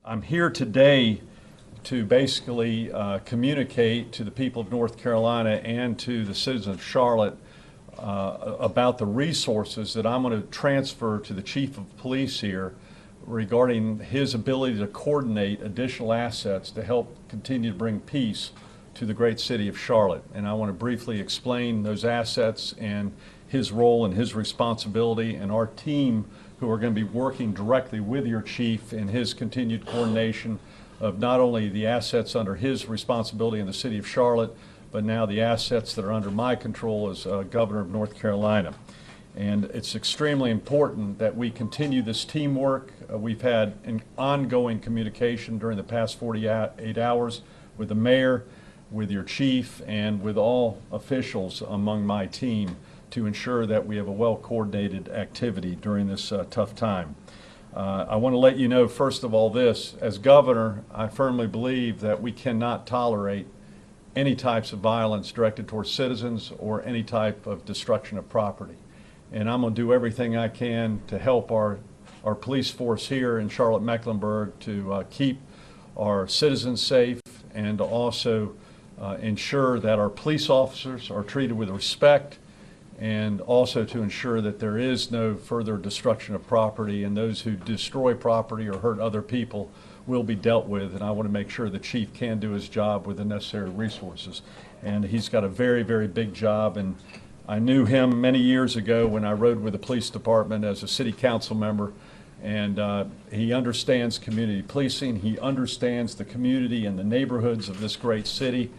I'm here today to basically communicate to the people of North Carolina and to the citizens of Charlotte about the resources that I'm going to transfer to the Chief of Police here regarding his ability to coordinate additional assets to help continue to bring peace to the great city of Charlotte. And I want to briefly explain those assets and his role and his responsibility, and our team who are going to be working directly with your chief in his continued coordination of not only the assets under his responsibility in the city of Charlotte, but now the assets that are under my control as governor of North Carolina. And it's extremely important that we continue this teamwork. We've had an ongoing communication during the past 48 hours with the mayor, with your chief, and with all officials among my team to ensure that we have a well-coordinated activity during this tough time. I want to let you know, first of all, this. As governor, I firmly believe that we cannot tolerate any types of violence directed towards citizens or any type of destruction of property. And I'm going to do everything I can to help our police force here in Charlotte-Mecklenburg to keep our citizens safe and to also ensure that our police officers are treated with respect, and also to ensure that there is no further destruction of property, and those who destroy property or hurt other people will be dealt with. And I want to make sure the chief can do his job with the necessary resources. And he's got a very, very big job. And I knew him many years ago when I rode with the police department as a city council member. And he understands community policing. He understands the community and the neighborhoods of this great city.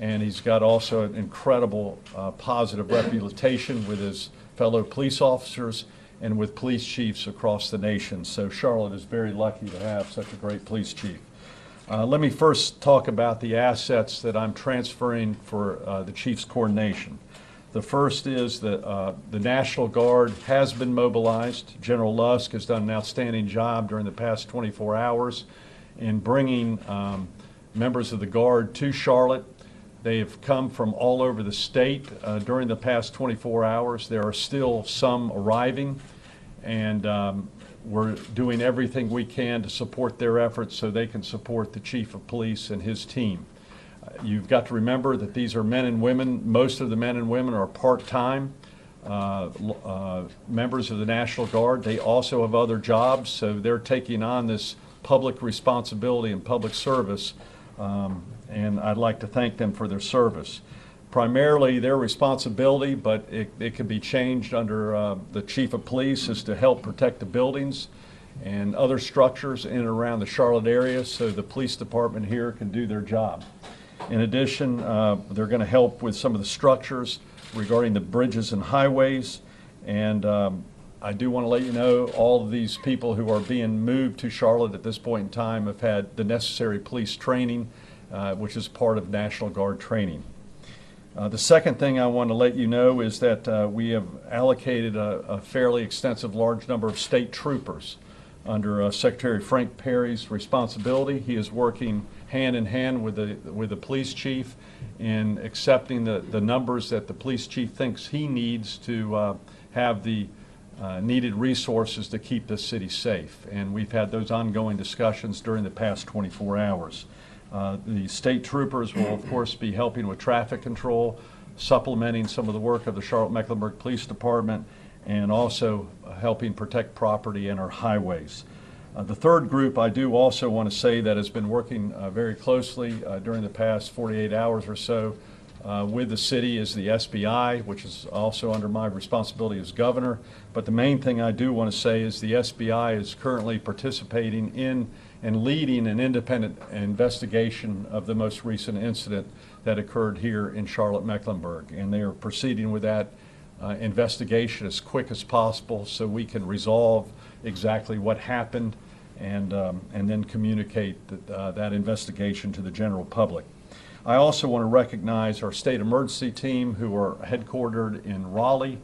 And he's got also an incredible positive reputation with his fellow police officers and with police chiefs across the nation. So Charlotte is very lucky to have such a great police chief. Let me first talk about the assets that I'm transferring for the chief's coordination. The first is that the National Guard has been mobilized. General Lusk has done an outstanding job during the past 24 hours in bringing members of the Guard to Charlotte. They have come from all over the state during the past 24 hours. There are still some arriving, and we're doing everything we can to support their efforts so they can support the Chief of Police and his team. You've got to remember that these are men and women. Most of the men and women are part-time members of the National Guard. They also have other jobs, so they're taking on this public responsibility and public service. And I'd like to thank them for their service. Primarily their responsibility, but it can be changed under the Chief of Police, is to help protect the buildings and other structures in and around the Charlotte area so the police department here can do their job. In addition, they're going to help with some of the structures regarding the bridges and highways. And I do want to let you know all of these people who are being moved to Charlotte at this point in time have had the necessary police training, which is part of National Guard training. The second thing I want to let you know is that we have allocated a fairly extensive large number of state troopers under Secretary Frank Perry's responsibility. He is working hand in hand with the police chief in accepting the numbers that the police chief thinks he needs to have the needed resources to keep this city safe. And we've had those ongoing discussions during the past 24 hours. The state troopers will, of course, be helping with traffic control, supplementing some of the work of the Charlotte-Mecklenburg Police Department, and also helping protect property in our highways. The third group I do also want to say that has been working very closely during the past 48 hours or so with the city is the SBI, which is also under my responsibility as governor. But the main thing I do want to say is the SBI is currently participating in and leading an independent investigation of the most recent incident that occurred here in Charlotte-Mecklenburg. And they are proceeding with that investigation as quick as possible so we can resolve exactly what happened and then communicate that investigation to the general public. I also want to recognize our state emergency team who are headquartered in Raleigh.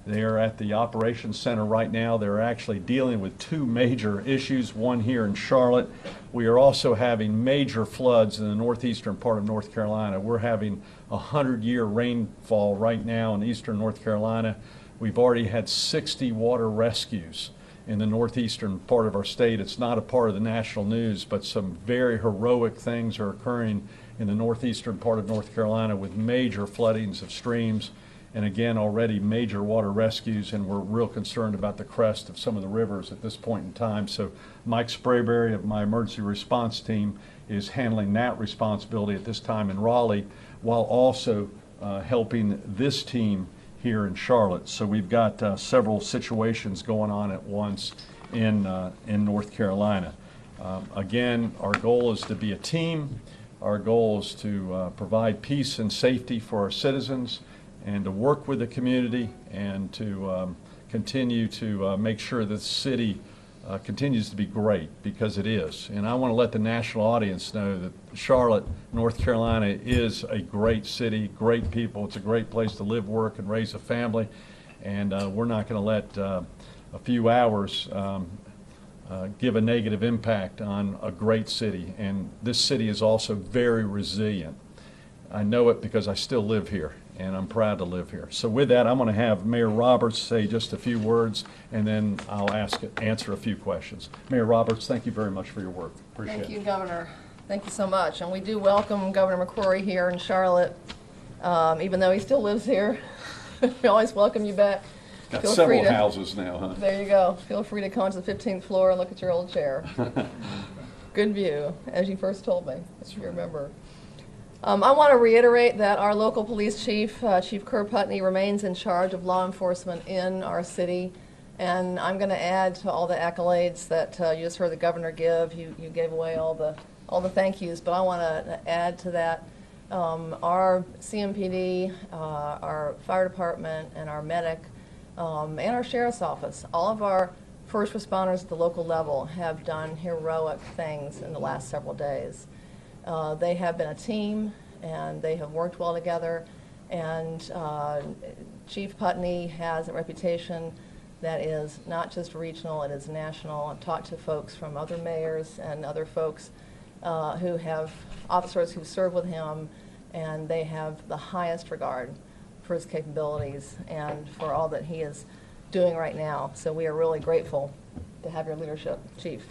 They are at the operations center right now. They're actually dealing with two major issues, one here in Charlotte. We are also having major floods in the northeastern part of North Carolina. We're having a 100-year rainfall right now in eastern North Carolina. We've already had 60 water rescues in the northeastern part of our state. It's not a part of the national news, but some very heroic things are occurring in the northeastern part of North Carolina with major floodings of streams, and again, already major water rescues, and we're real concerned about the crest of some of the rivers at this point in time. So Mike Sprayberry of my emergency response team is handling that responsibility at this time in Raleigh, while also helping this team here in Charlotte. So we've got several situations going on at once in North Carolina. Again, our goal is to be a team. Our goal is to provide peace and safety for our citizens, and to work with the community, and to continue to make sure that the city continues to be great, because it is. And I want to let the national audience know that Charlotte, North Carolina is a great city, great people. It's a great place to live, work, and raise a family. And we're not going to let a few hours give a negative impact on a great city. And this city is also very resilient. I know it because I still live here, and I'm proud to live here. So with that, I'm going to have Mayor Roberts say just a few words, and then I'll answer a few questions. Mayor Roberts, thank you very much for your work. Appreciate it. Thank you, Governor. Thank you so much. And we do welcome Governor McCrory here in Charlotte, even though he still lives here. We always welcome you back. Got several houses now, huh? There you go. Feel free to come onto the 15th floor and look at your old chair. Good view, as you first told me, if you remember. I want to reiterate that our local police chief, Chief Kerr Putney, remains in charge of law enforcement in our city. And I'm going to add to all the accolades that you just heard the governor give. You gave away all the thank yous, but I want to add to that our CMPD, our fire department, and our medic, and our sheriff's office. All of our first responders at the local level have done heroic things in the last several days. They have been a team, and they have worked well together, and Chief Putney has a reputation that is not just regional, it is national. I've talked to folks from other mayors and other folks who have officers who serve with him, and they have the highest regard for his capabilities and for all that he is doing right now. So we are really grateful to have your leadership, Chief.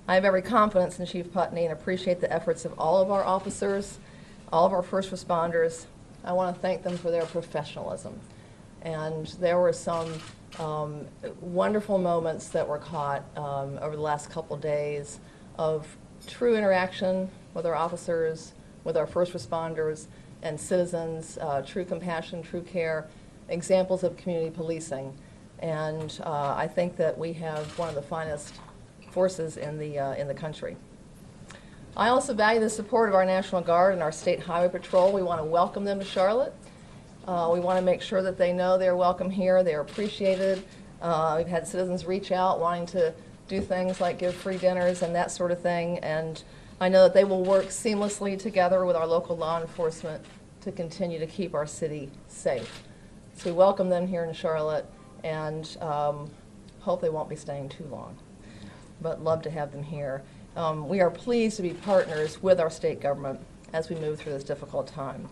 I have every confidence in Chief Putney and appreciate the efforts of all of our officers, all of our first responders. I want to thank them for their professionalism. And there were some wonderful moments that were caught over the last couple days of true interaction with our officers, with our first responders and citizens, true compassion, true care, examples of community policing. And I think that we have one of the finest forces in the country. I also value the support of our National Guard and our State Highway Patrol. We want to welcome them to Charlotte. We want to make sure that they know they're welcome here, they're appreciated. We've had citizens reach out wanting to do things like give free dinners and that sort of thing, and I know that they will work seamlessly together with our local law enforcement to continue to keep our city safe. So we welcome them here in Charlotte, and hope they won't be staying too long, but love to have them here. We are pleased to be partners with our state government as we move through this difficult time.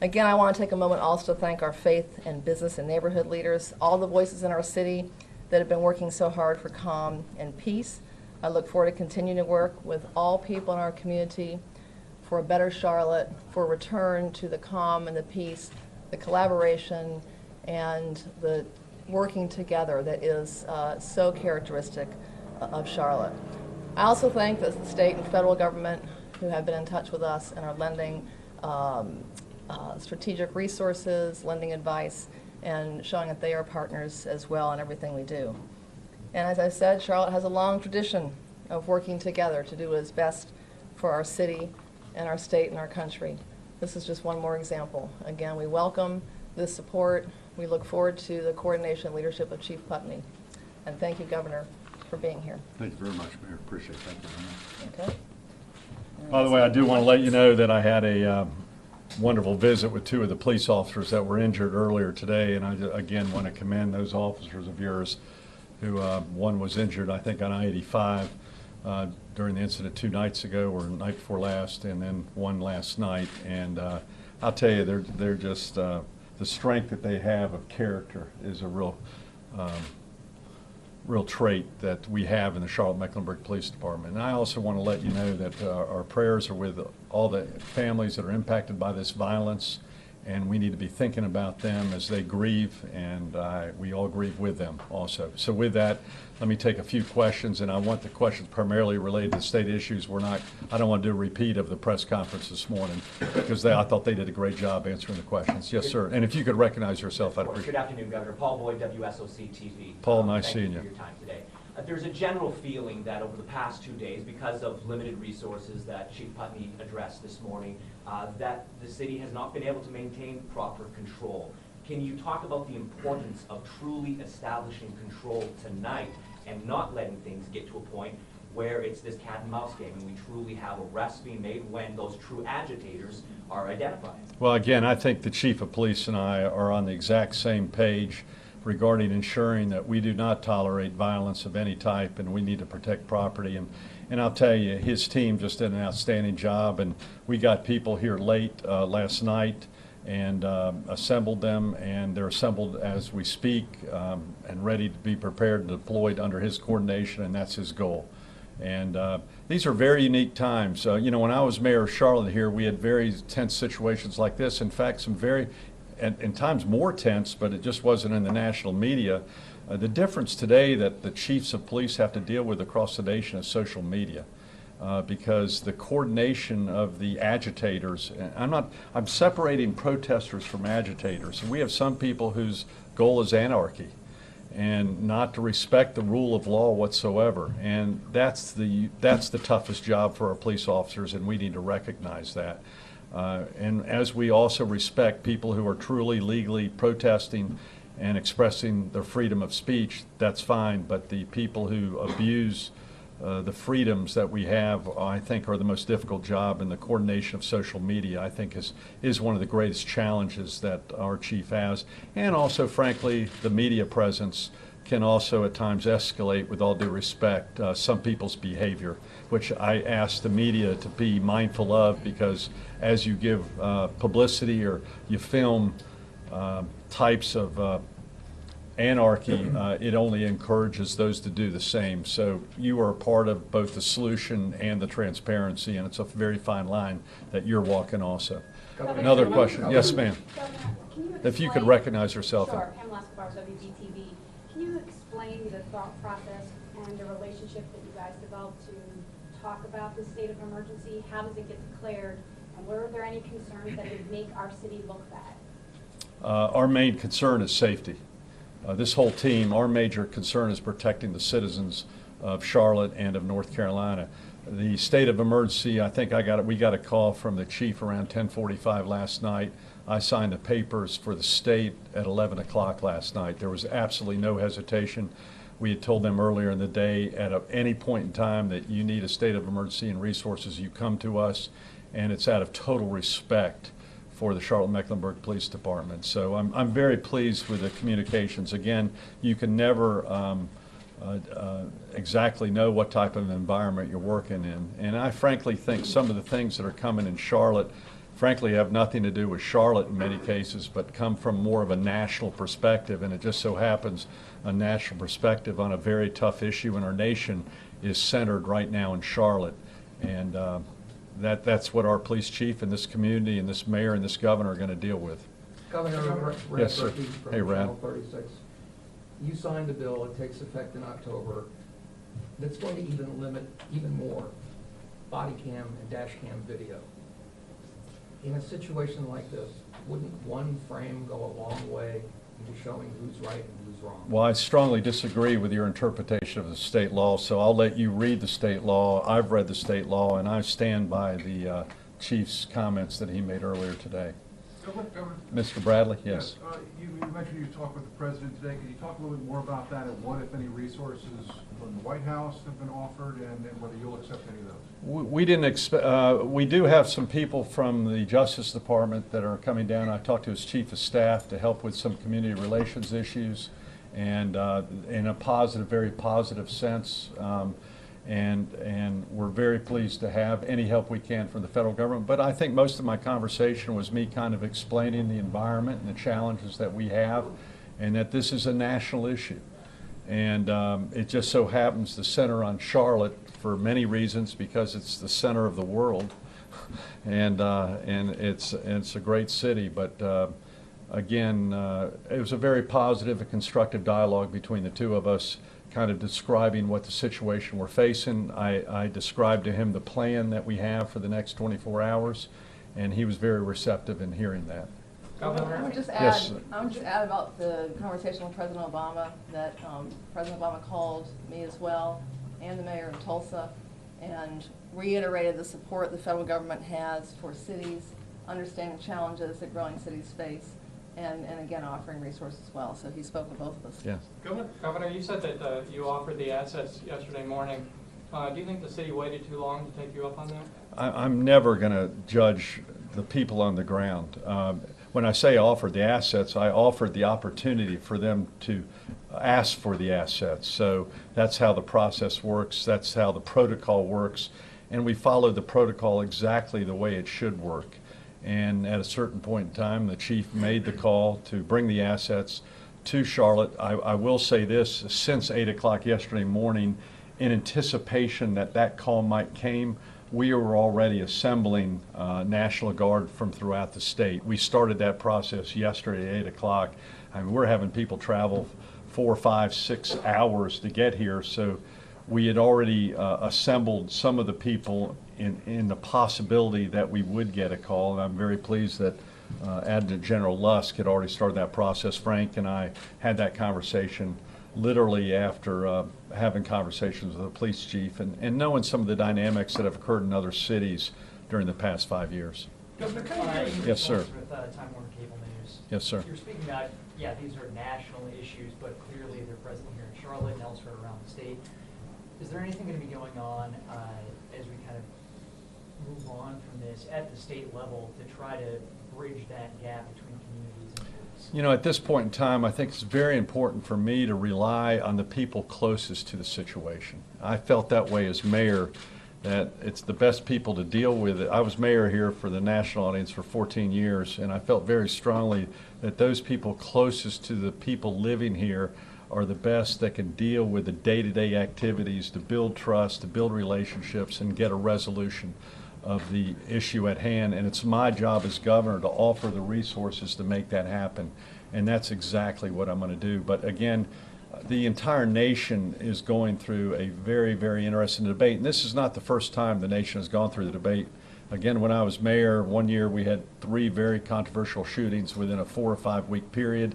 Again, I want to take a moment also to thank our faith and business and neighborhood leaders, all the voices in our city that have been working so hard for calm and peace. I look forward to continuing to work with all people in our community for a better Charlotte, for a return to the calm and the peace, the collaboration, and the working together that is so characteristic of Charlotte. I also thank the state and federal government who have been in touch with us and are lending strategic resources, lending advice, and showing that they are partners as well in everything we do. And as I said, Charlotte has a long tradition of working together to do what is best for our city and our state and our country. This is just one more example. Again, we welcome this support. We look forward to the coordination and leadership of Chief Putney. And thank you, Governor, for being here. Thank you very much, Mayor. Appreciate it. Thank you very much. Okay. By the way, I do want to let you know that I had a wonderful visit with two of the police officers that were injured earlier today, and I again want to commend those officers of yours who, one was injured, I think, on I-85 during the incident 2 nights ago or the night before last, and then one last night. And I'll tell you, they're just, the strength that they have of character is a real real trait that we have in the Charlotte-Mecklenburg Police Department. And I also want to let you know that our prayers are with all the families that are impacted by this violence, and we need to be thinking about them as they grieve, and we all grieve with them also. So with that, let me take a few questions, and I want the questions primarily related to state issues. I don't want to do a repeat of the press conference this morning, because I thought they did a great job answering the questions. Yes, sir. And if you could recognize yourself, I'd appreciate it. Good afternoon, Governor. Paul Boyd, WSOC TV. Paul, nice seeing you. Thank you for your time today. There's a general feeling that over the past 2 days, because of limited resources that Chief Putney addressed this morning, that the city has not been able to maintain proper control. Can you talk about the importance of truly establishing control tonight and not letting things get to a point where it's this cat and mouse game and we truly have arrests being made when those true agitators are identified? Well, again, I think the Chief of Police and I are on the exact same page regarding ensuring that we do not tolerate violence of any type, and we need to protect property. And I'll tell you, his team just did an outstanding job, and we got people here late last night and assembled them, and they're assembled as we speak and ready to be prepared and deployed under his coordination, and that's his goal. And these are very unique times. You know, when I was mayor of Charlotte here, we had very tense situations like this. In fact, some very and times more tense, but it just wasn't in the national media. The difference today that the chiefs of police have to deal with across the nation is social media, because the coordination of the agitators, I'm separating protesters from agitators. And we have some people whose goal is anarchy and not to respect the rule of law whatsoever. And that's the toughest job for our police officers, and we need to recognize that. And as we also respect people who are truly legally protesting and expressing their freedom of speech, that's fine, but the people who abuse the freedoms that we have, I think, are the most difficult job, and the coordination of social media, I think, is one of the greatest challenges that our chief has. And also, frankly, the media presence can also at times escalate, with all due respect, some people's behavior, which I ask the media to be mindful of, because as you give publicity or you film types of anarchy, it only encourages those to do the same. So you are a part of both the solution and the transparency, and it's a very fine line that you're walking also. Another question. Yes, ma'am. If you could recognize yourself. Sure. Pamela Escobar, WBTV. Can you explain the thought process and the relationship that you guys developed to talk about the state of emergency? How does it get declared? And were there any concerns that would make our city look bad? Our main concern is safety. This whole team, our major concern is protecting the citizens of Charlotte and of North Carolina. The state of emergency, I think we got a call from the chief around 10:45 last night. I signed the papers for the state at 11 o'clock last night. There was absolutely no hesitation. We had told them earlier in the day, at any point in time that you need a state of emergency and resources, you come to us, and it's out of total respect for the Charlotte-Mecklenburg Police Department. So I'm very pleased with the communications. Again, you can never exactly know what type of environment you're working in. And I frankly think some of the things that are coming in Charlotte frankly have nothing to do with Charlotte in many cases, but come from more of a national perspective. And it just so happens a national perspective on a very tough issue in our nation is centered right now in Charlotte. And that's what our police chief and this community and this mayor and this governor are going to deal with. Governor, Yes, sir. Hey, Brad. Channel 36. You signed a bill, it takes effect in October, that's going to even limit even more body cam and dash cam video. In a situation like this, wouldn't one frame go a long way into showing who's right and who's wrong? Well, I strongly disagree with your interpretation of the state law, so I'll let you read the state law. I've read the state law, and I stand by the chief's comments that he made earlier today. Governor, Mr. Bradley, yes. you mentioned you talked with the president today. Can you talk a little bit more about that, and what, if any, resources from the White House have been offered, and whether you'll accept any of those? We didn't expect. We do have some people from the Justice Department that are coming down. I talked to his chief of staff to help with some community relations issues, and in a positive, very positive sense. And we're very pleased to have any help we can from the federal government. But I think most of my conversation was me kind of explaining the environment and the challenges that we have, and that this is a national issue. And it just so happens to center on Charlotte for many reasons, because it's the center of the world, and it's a great city. But again, it was a very positive and constructive dialogue between the two of us, kind of describing what the situation we're facing. I described to him the plan that we have for the next 24 hours, and he was very receptive in hearing that. I would just add, Yes. I would just add about the conversation with President Obama, that President Obama called me as well, and the mayor of Tulsa, and reiterated the support the federal government has for cities, understanding challenges that growing cities face, and again, offering resources as well. So he spoke with both of us. Yes. Governor, you said that you offered the assets yesterday morning. Do you think the city waited too long to take you up on that? I'm never going to judge the people on the ground. When I say offered the assets, I offered the opportunity for them to ask for the assets. So that's how the process works. That's how the protocol works. And we followed the protocol exactly the way it should work. And at a certain point in time, the chief made the call to bring the assets to Charlotte. I will say this, since 8 o'clock yesterday morning, in anticipation that that call might came, we were already assembling National Guard from throughout the state. We started that process yesterday at 8 o'clock. I mean, we're having people travel 4, 5, 6 hours to get here, so we had already assembled some of the people in the possibility that we would get a call, and I'm very pleased that Adjutant General Lusk had already started that process. Frank and I had that conversation literally after having conversations with the police chief and knowing some of the dynamics that have occurred in other cities during the past 5 years. Governor, can you Yes, sir. with Time Warner Cable News? Yes, sir. You're speaking about, yeah, these are national issues, but clearly they're present here in Charlotte and elsewhere around the state. Is there anything going to be going on as we kind of move on from this at the state level to try to bridge that gap between communities and police? You know, at this point in time, I think it's very important for me to rely on the people closest to the situation. I felt that way as mayor, that it's the best people to deal with it. I was mayor here for the national audience for 14 years, and I felt very strongly that those people closest to the people living here are the best that can deal with the day-to-day activities to build trust, to build relationships, and get a resolution of the issue at hand. And it's my job as governor to offer the resources to make that happen. And that's exactly what I'm going to do. But again, the entire nation is going through a very, very interesting debate. And this is not the first time the nation has gone through the debate. Again, when I was mayor, one year we had 3 very controversial shootings within a 4 or 5 week period.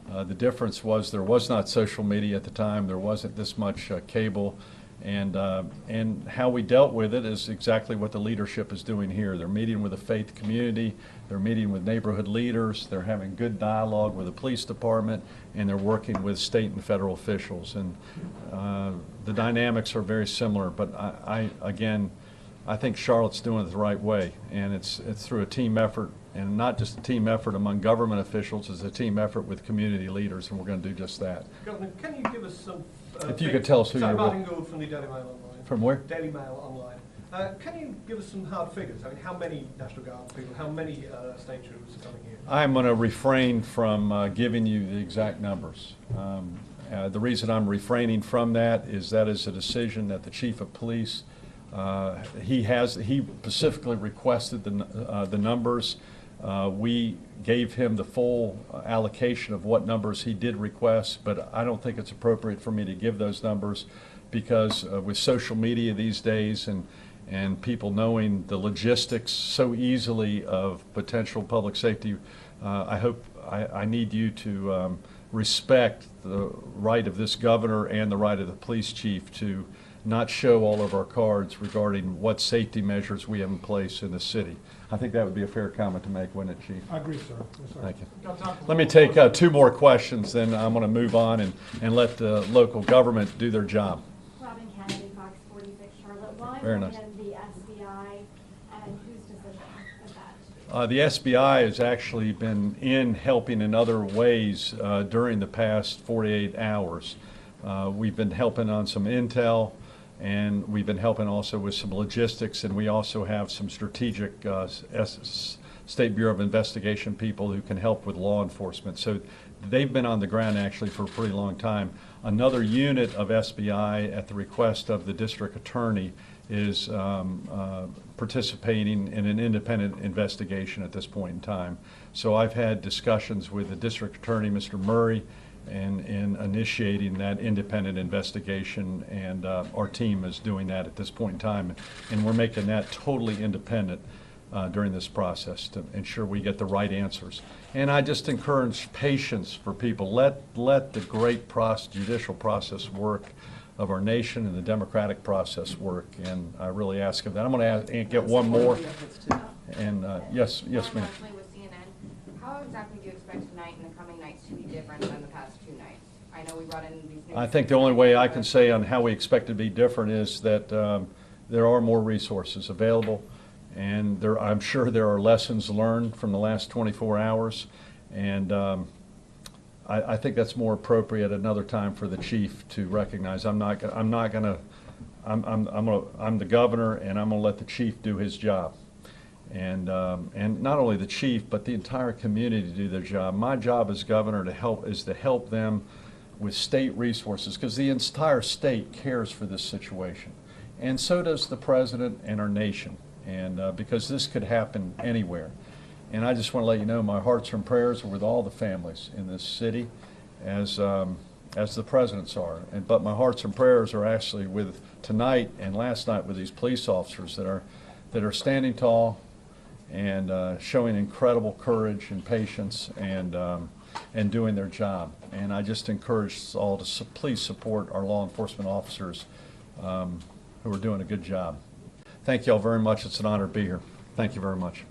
The difference was there was not social media at the time. There wasn't this much cable. And how we dealt with it is exactly what the leadership is doing here. They're meeting with the faith community, they're meeting with neighborhood leaders, they're having good dialogue with the police department, and they're working with state and federal officials. And the dynamics are very similar, but I think Charlotte's doing it the right way, and it's through a team effort, and not just a team effort among government officials, it's a team effort with community leaders, and we're going to do just that. Governor, can you give us some... If you could tell us who you're with. Martin Gould from the Daily Mail Online. From where? Daily Mail Online. Can you give us some hard figures? I mean, how many National Guard people, how many state troopers are coming here? I'm going to refrain from giving you the exact numbers. The reason I'm refraining from that is a decision that the chief of police, he specifically requested the numbers. We gave him the full allocation of what numbers he did request, but I don't think it's appropriate for me to give those numbers because with social media these days and people knowing the logistics so easily of potential public safety, I need you to respect the right of this governor and the right of the police chief to not show all of our cards regarding what safety measures we have in place in the city. I think that would be a fair comment to make, wouldn't it, Chief? I agree, sir. Yes, sir. Thank you. Let me take 2 more questions, then I'm going to move on and let the local government do their job. Robin Kennedy, Fox 46 Charlotte. Why Very bring nice. in the SBI and whose decision is that? The SBI has actually been in helping in other ways during the past 48 hours. We've been helping on some intel, and we've been helping also with some logistics, and we also have some strategic State Bureau of Investigation people who can help with law enforcement. So they've been on the ground actually for a pretty long time. Another unit of SBI, at the request of the district attorney, is participating in an independent investigation at this point in time. So I've had discussions with the district attorney, Mr. Murray, and in initiating that independent investigation, and our team is doing that at this point in time, and we're making that totally independent during this process to ensure we get the right answers. And I just encourage patience for people. Let the great judicial process work of our nation and the democratic process work, and I really ask of that. I'm going to get one more. And yes, ma'am. With CNN, how exactly do you expect tonight and the coming nights to be different than the past two nights? I know we brought in these new. I think the only way I can say on how we expect it to be different is that there are more resources available, and I'm sure there are lessons learned from the last 24 hours, and I think that's more appropriate another time for the chief to recognize. I'm the governor, and I'm going to let the chief do his job. And not only the chief, but the entire community to do their job. My job as governor is to help them with state resources, because the entire state cares for this situation. And so does the president and our nation, and because this could happen anywhere. And I just want to let you know my hearts and prayers are with all the families in this city, as the president's are. But my hearts and prayers are actually with tonight and last night with these police officers that are standing tall and showing incredible courage and patience and doing their job. And I just encourage us all to please support our law enforcement officers who are doing a good job. Thank you all very much. It's an honor to be here. Thank you very much.